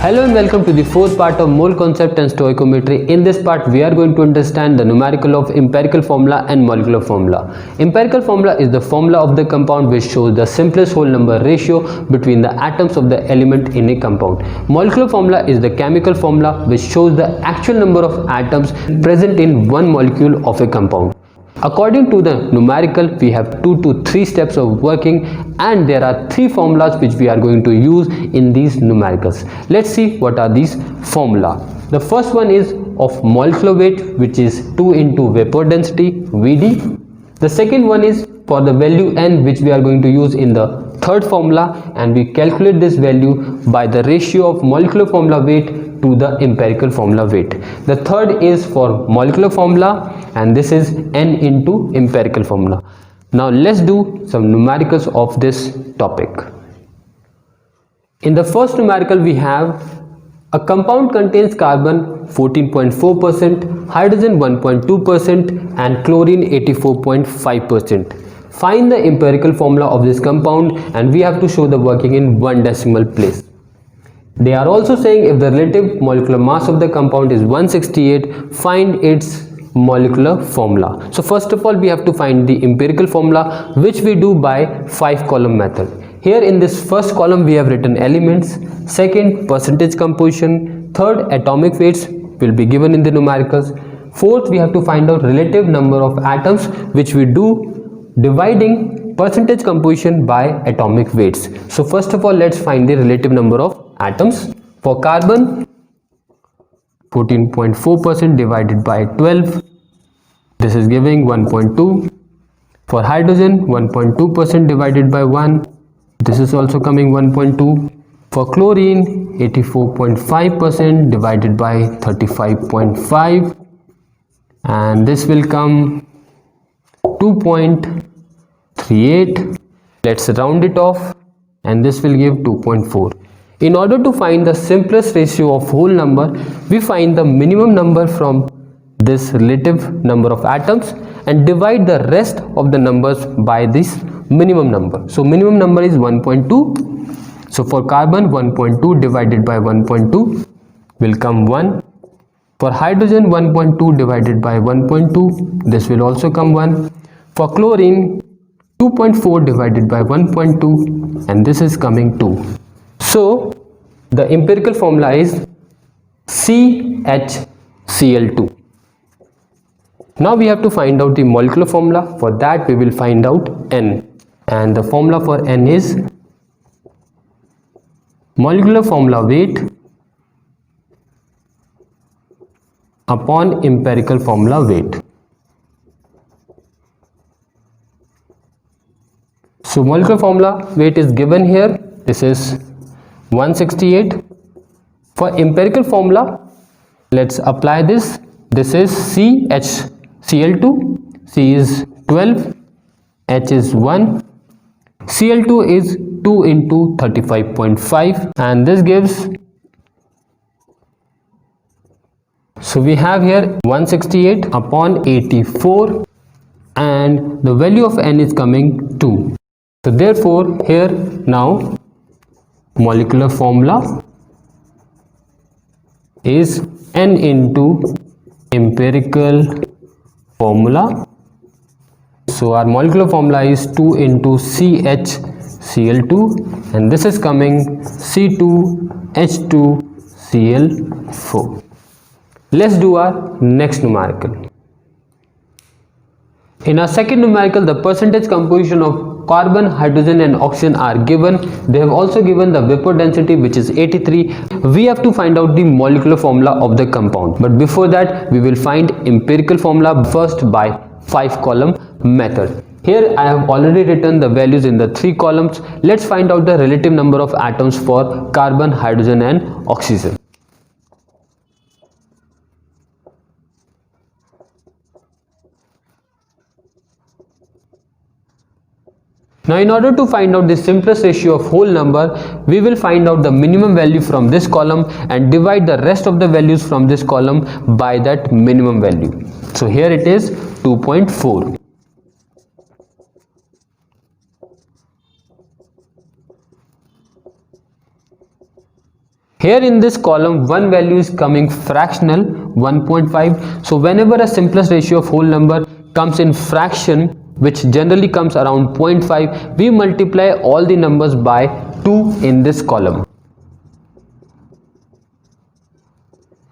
Hello and welcome to the fourth part of mole concept and stoichiometry. In this part, we are going to understand the numerical of empirical formula and molecular formula. Empirical formula is the formula of the compound which shows the simplest whole number ratio between the atoms of the element in a compound. Molecular formula is the chemical formula which shows the actual number of atoms present in one molecule of a compound. According to the numerical, we have 2 to 3 steps of working, and there are 3 formulas which we are going to use in these numericals. Let's see what are these formula. The first one is of molecular weight, which is 2 into vapor density, Vd. The second one is for the value n, which we are going to use in the third formula, and we calculate this value by the ratio of molecular formula weight to the empirical formula weight. The third is for molecular formula, and this is n into empirical formula. Now let's do some numericals of this topic. In the first numerical, we have a compound contains carbon 14.4%, hydrogen 1.2%, and chlorine 84.5%. Find the empirical formula of this compound, and we have to show the working in one decimal place. They are also saying if the relative molecular mass of the compound is 168, find its molecular formula. So first of all, we have to find the empirical formula, which we do by 5-column method. Here in this first column, we have written elements, second percentage composition, third atomic weights will be given in the numericals, fourth we have to find out relative number of atoms, which we do dividing percentage composition by atomic weights. So first of all, let's find the relative number of atoms. For carbon, 14.4% divided by 12, this is giving 1.2. For hydrogen, 1.2% divided by 1, this is also coming 1.2. For chlorine, 84.5% divided by 35.5, and this will come 2.38. Let's round it off, and this will give 2.4. In order to find the simplest ratio of whole number, we find the minimum number from this relative number of atoms and divide the rest of the numbers by this minimum number. So minimum number is 1.2. So for carbon, 1.2 divided by 1.2 will come 1. For hydrogen, 1.2 divided by 1.2, this will also come 1. For chlorine, 2.4 divided by 1.2, and this is coming 2. So the empirical formula is CHCl2. Now we have to find out the molecular formula. For that we will find out N, and the formula for N is molecular formula weight upon empirical formula weight. So molecular formula weight is given here. This is 168. For empirical formula, let's apply this. This is CHCl2. C is 12, H is 1, Cl2 is 2 into 35.5, and this gives, so we have here 168 upon 84, and the value of N is coming 2. So therefore here now molecular formula is N into empirical formula. So our molecular formula is 2 into CHCl2, and this is coming C2H2Cl4. Let's do our next numerical. In our second numerical, the percentage composition of carbon, hydrogen and oxygen are given. They have also given the vapor density, which is 83. We have to find out the molecular formula of the compound, but before that we will find empirical formula first by 5-column method. Here I have already written the values in the 3 columns. Let's find out the relative number of atoms for carbon, hydrogen and oxygen. Now in order to find out the simplest ratio of whole number, we will find out the minimum value from this column and divide the rest of the values from this column by that minimum value. So here it is 2.4. Here in this column, one value is coming fractional 1.5. So whenever a simplest ratio of whole number comes in fraction, which generally comes around 0.5, we multiply all the numbers by 2 in this column.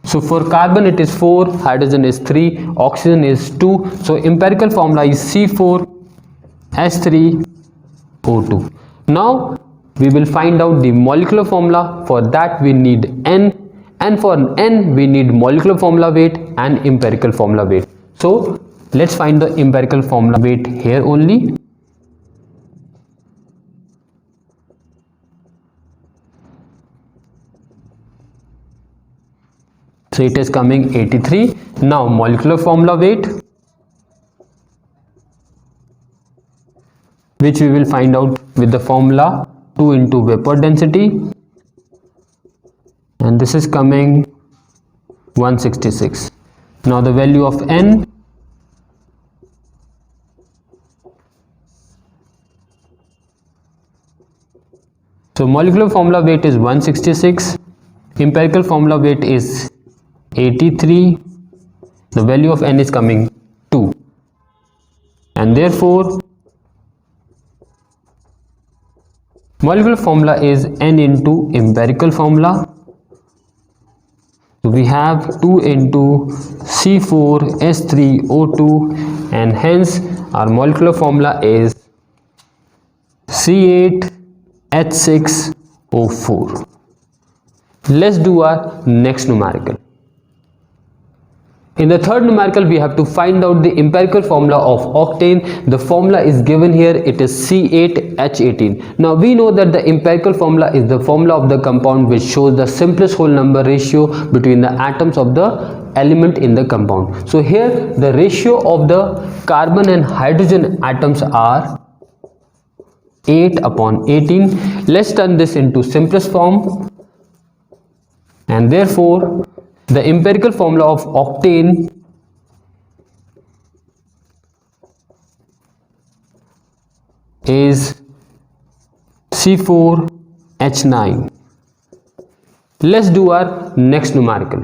So for carbon it is 4, hydrogen is 3, oxygen is 2. So empirical formula is C4H3O2. Now we will find out the molecular formula. For that we need N, and for N we need molecular formula weight and empirical formula weight. So let's find the empirical formula weight here only. So it is coming 83. Now molecular formula weight, which we will find out with the formula 2 into vapor density, and this is coming 166. Now the value of N, so molecular formula weight is 166, empirical formula weight is 83, the value of N is coming 2, and therefore molecular formula is N into empirical formula. So we have 2 into C4H3O2, and hence our molecular formula is C8H6O4. Let's do our next numerical. In the third numerical, we have to find out the empirical formula of octane. The formula is given here, it is C8H18. Now we know that the empirical formula is the formula of the compound which shows the simplest whole number ratio between the atoms of the element in the compound. So here the ratio of the carbon and hydrogen atoms are 8/18. Let's turn this into simplest form, and therefore the empirical formula of octane is C4H9. Let's do our next numerical.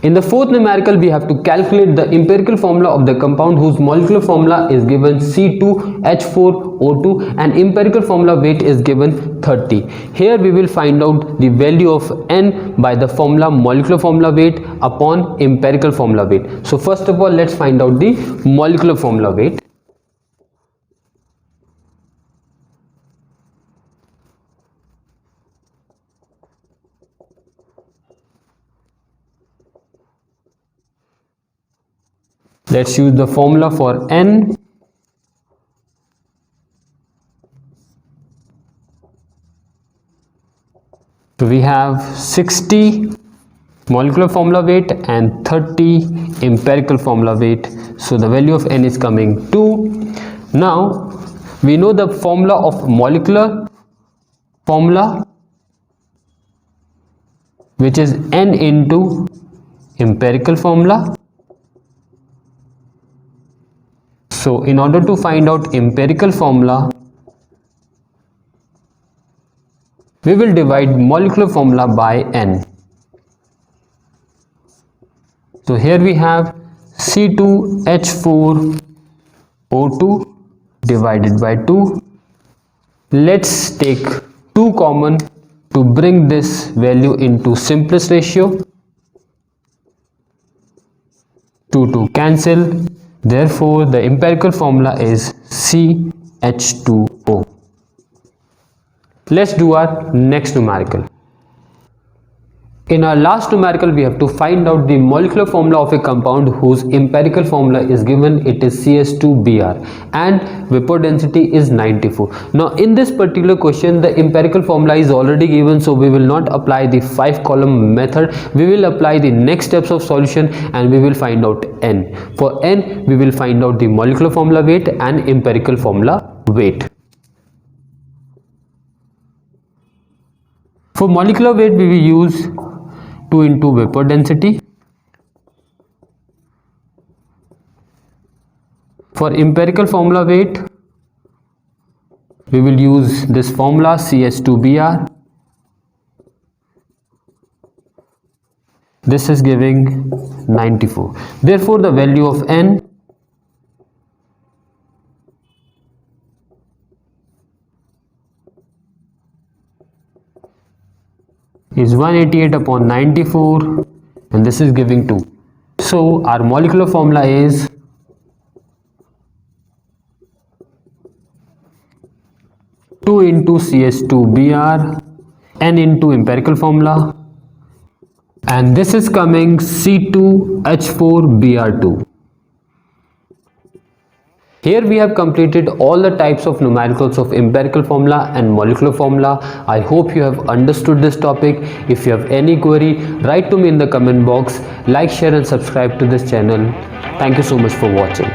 In the fourth numerical, we have to calculate the empirical formula of the compound whose molecular formula is given C2H4O2 and empirical formula weight is given 30. Here we will find out the value of N by the formula molecular formula weight upon empirical formula weight. So first of all, let's find out the molecular formula weight. Let's use the formula for N. So we have 60 molecular formula weight and 30 empirical formula weight. So the value of N is coming 2. Now we know the formula of molecular formula, which is N into empirical formula. So in order to find out empirical formula, we will divide molecular formula by N. So here we have C2H4O2 divided by 2. Let's take 2 common to bring this value into simplest ratio. 2 cancel. Therefore, the empirical formula is CH2O. Let's do our next numerical. In our last numerical, we have to find out the molecular formula of a compound whose empirical formula is given, it is CS2Br, and vapor density is 94. Now in this particular question, the empirical formula is already given, so we will not apply the 5-column method. We will apply the next steps of solution and we will find out N. For N, we will find out the molecular formula weight and empirical formula weight. For molecular weight, we will use 2 into vapor density. For empirical formula weight, we will use this formula CH2Br. This is giving 94. Therefore, the value of N is 188 upon 94, and this is giving 2. So our molecular formula is two into CH2Br, N into empirical formula, and this is coming C2H4Br2. Here we have completed all the types of numericals of empirical formula and molecular formula. I hope you have understood this topic. If you have any query, write to me in the comment box. Like, share and subscribe to this channel. Thank you so much for watching.